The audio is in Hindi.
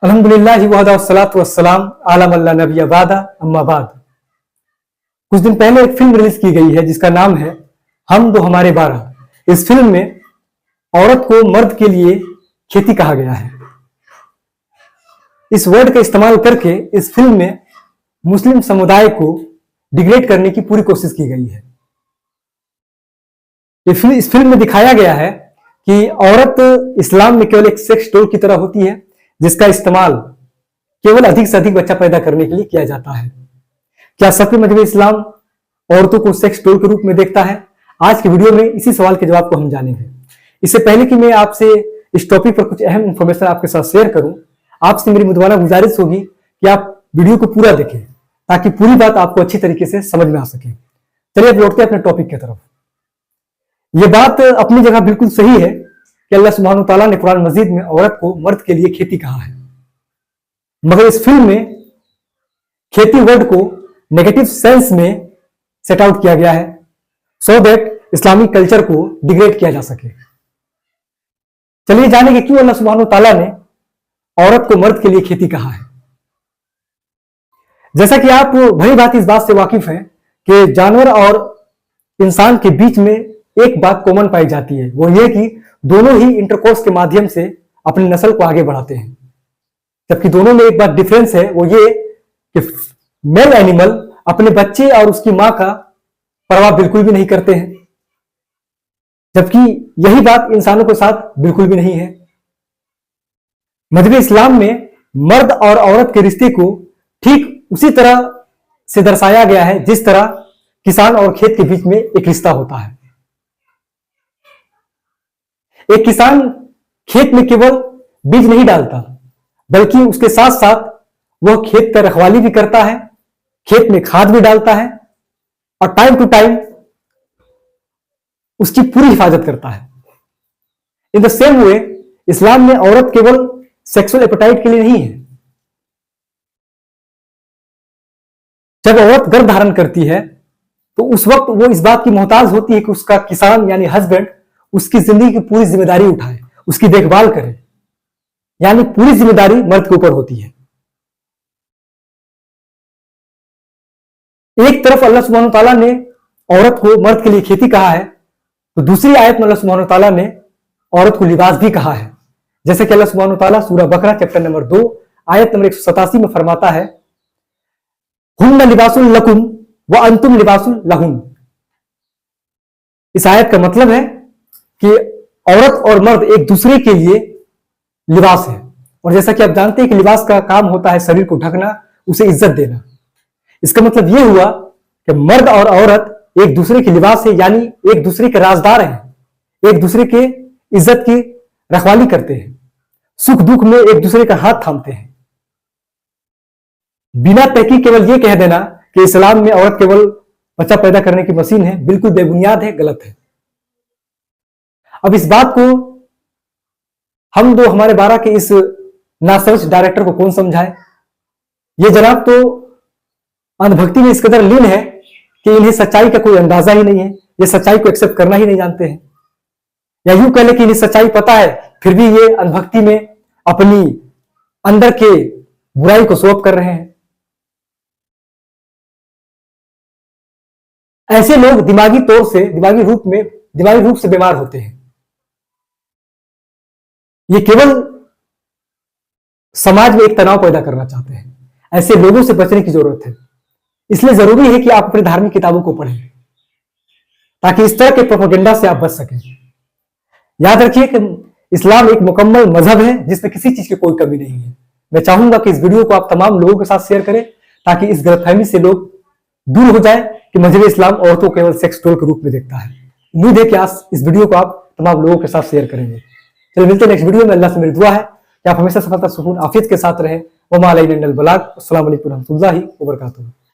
अल्हम्दुलिल्लाह वहदा वस्सलातु वस्सलाम अला मल्ला नबी बादा अम्मा बाद। कुछ दिन पहले एक फिल्म रिलीज की गई है जिसका नाम है हम दो हमारे 12। इस फिल्म में औरत को मर्द के लिए खेती कहा गया है। इस वर्ड का इस्तेमाल करके इस फिल्म में मुस्लिम समुदाय को डिग्रेड करने की पूरी कोशिश की गई है। इस फिल्म में दिखाया गया है कि औरत इस्लाम में केवल एक सेक्स टॉय की तरह होती है जिसका इस्तेमाल केवल अधिक से अधिक बच्चा पैदा करने के लिए किया जाता है। क्या सच में मजहब इस्लाम औरतों को सेक्स टॉय के रूप में देखता है? आज की वीडियो में इसी सवाल के जवाब को हम जानेंगे। इससे पहले कि मैं आपसे इस टॉपिक पर कुछ अहम इंफॉर्मेशन आपके साथ शेयर करूं, आपसे मेरी मुद्दाना गुजारिश होगी कि आप वीडियो को पूरा देखें ताकि पूरी बात आपको अच्छी तरीके से समझ में आ सके। चलिए अब लौटते हैं अपने टॉपिक की तरफ। यह बात अपनी जगह बिल्कुल सही है कि अल्लाह सुब्हानहू तआला ने कुरान मजीद में औरत को मर्द के लिए खेती कहा है, मगर इस फिल्म में खेती वर्ड को नेगेटिव सेंस में सेट आउट किया गया है सो दैट इस्लामिक कल्चर को डिग्रेड किया जा सके। चलिए जाने कि क्यों अल्लाह सुब्हानहू तआला ने औरत को मर्द के लिए खेती कहा है। जैसा कि आप भली भांति इस बात से वाकिफ हैं कि जानवर और इंसान के बीच में एक बात कॉमन पाई जाती है, वो ये कि दोनों ही इंटरकोर्स के माध्यम से अपनी नस्ल को आगे बढ़ाते हैं। जबकि दोनों में एक बात डिफरेंस है, वो ये कि मेल एनिमल अपने बच्चे और उसकी मां का परवाह बिल्कुल भी नहीं करते हैं, जबकि यही बात इंसानों के साथ बिल्कुल भी नहीं है। मजहब इस्लाम में मर्द और औरत के रिश्ते को ठीक उसी तरह से दर्शाया गया है जिस तरह किसान और खेत के बीच में एक रिश्ता होता है। एक किसान खेत में केवल बीज नहीं डालता, बल्कि उसके साथ साथ वह खेत का रखवाली भी करता है, खेत में खाद भी डालता है और टाइम टू टाइम उसकी पूरी हिफाजत करता है। इन द सेम वे इस्लाम में औरत केवल सेक्सुअल एपेटाइट के लिए नहीं है। जब औरत गर्भ धारण करती है तो उस वक्त वो इस बात की मोहताज होती है कि उसका किसान यानी हस्बैंड उसकी जिंदगी की पूरी जिम्मेदारी उठाए, उसकी देखभाल करे, यानी पूरी जिम्मेदारी मर्द के ऊपर होती है। एक तरफ अल्लाह सुब्हानहू तआला ने औरत को मर्द के लिए खेती कहा है, तो दूसरी आयत में अल्लाह सुब्हानहू तआला ने औरत को लिबास भी कहा है। जैसे कि अल्लाह सुब्हानहू तआला सूरह बकरा चैप्टर नंबर 2 आयत नंबर 187 में फरमाता है, हुन्ना लिबासुल लकुम व अंतुम लिबासुल लहुन। इस आयत का मतलब है कि औरत और मर्द एक दूसरे के लिए लिबास है, और जैसा कि आप जानते हैं कि लिबास का काम होता है शरीर को ढकना, उसे इज्जत देना। इसका मतलब यह हुआ कि मर्द और औरत एक दूसरे के लिबास है, यानी एक दूसरे के राजदार हैं, एक दूसरे के इज्जत की रखवाली करते हैं, सुख दुख में एक दूसरे का हाथ थामते हैं। बिना तहकीक केवल यह कह देना कि इस्लाम में औरत केवल बच्चा पैदा करने की मशीन है, बिल्कुल बेबुनियाद है, गलत है। अब इस बात को हम दो हमारे 12 के इस नासमझ डायरेक्टर को कौन समझाए? ये जनाब तो अंधभक्ति में इस कदर लीन है कि इन्हें सच्चाई का कोई अंदाजा ही नहीं है, ये सच्चाई को एक्सेप्ट करना ही नहीं जानते हैं, या यूं कह ले कि इन्हें सच्चाई पता है फिर भी ये अंधभक्ति में अपनी अंदर के बुराई को शो ऑफ कर रहे हैं। ऐसे लोग दिमागी रूप से बीमार होते हैं। ये केवल समाज में एक तनाव पैदा करना चाहते हैं। ऐसे लोगों से बचने की जरूरत है। इसलिए जरूरी है कि आप अपनी धार्मिक किताबों को पढ़ें ताकि इस तरह के प्रोपेगेंडा से आप बच सकें। याद रखिए कि इस्लाम एक मुकम्मल मजहब है जिसमें किसी चीज की कोई कमी नहीं है। मैं चाहूंगा कि इस वीडियो को आप तमाम लोगों के साथ शेयर करें ताकि इस गलतफहमी से लोग दूर हो जाए कि मजहब इस्लाम औरतों को केवल सेक्स टॉय के रूप में देखता है। उम्मीद है कि आज इस वीडियो को आप तमाम लोगों के साथ शेयर करेंगे। चलिए मिलते हैं नेक्स्ट वीडियो में। अल्लाह से मेरी दुआ है कि आप हमेशा सफलता, सुकून, आफियत के साथ रहें। वमा अलैना इल्लल बलाग। अस्सलामु अलैकुम व रहमतुल्लाहि व बरकातुहू।